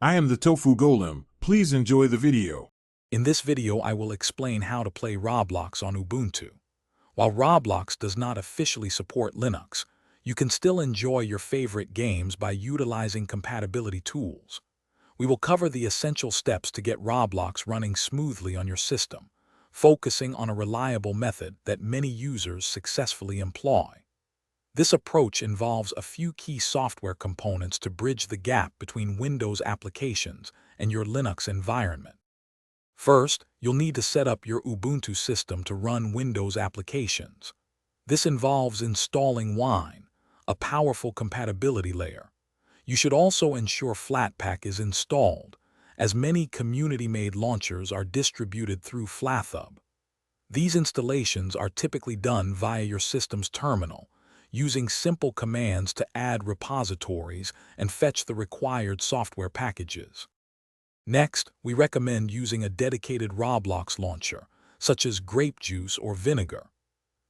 I am the Tofu Golem. Please enjoy the video. In this video, I will explain how to play Roblox on Ubuntu. While Roblox does not officially support Linux, you can still enjoy your favorite games by utilizing compatibility tools. We will cover the essential steps to get Roblox running smoothly on your system, focusing on a reliable method that many users successfully employ. This approach involves a few key software components to bridge the gap between Windows applications and your Linux environment. First, you'll need to set up your Ubuntu system to run Windows applications. This involves installing Wine, a powerful compatibility layer. You should also ensure Flatpak is installed, as many community-made launchers are distributed through FlatHub. These installations are typically done via your system's terminal, using simple commands to add repositories and fetch the required software packages. Next, we recommend using a dedicated Roblox launcher, such as grape juice or vinegar.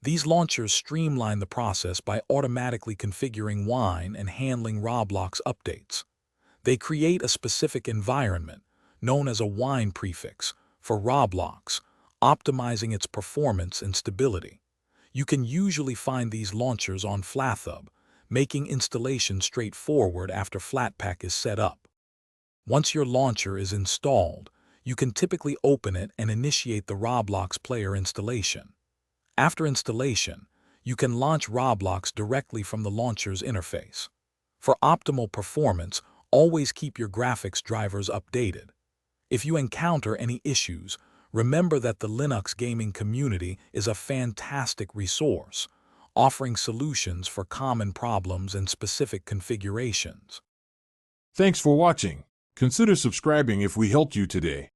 These launchers streamline the process by automatically configuring Wine and handling Roblox updates. They create a specific environment, known as a Wine prefix, for Roblox, optimizing its performance and stability. You can usually find these launchers on FlatHub, making installation straightforward after Flatpak is set up. Once your launcher is installed, you can typically open it and initiate the Roblox player installation. After installation, you can launch Roblox directly from the launcher's interface. For optimal performance, always keep your graphics drivers updated. If you encounter any issues, remember that the Linux gaming community is a fantastic resource, offering solutions for common problems and specific configurations. Thanks for watching. Consider subscribing if we helped you today.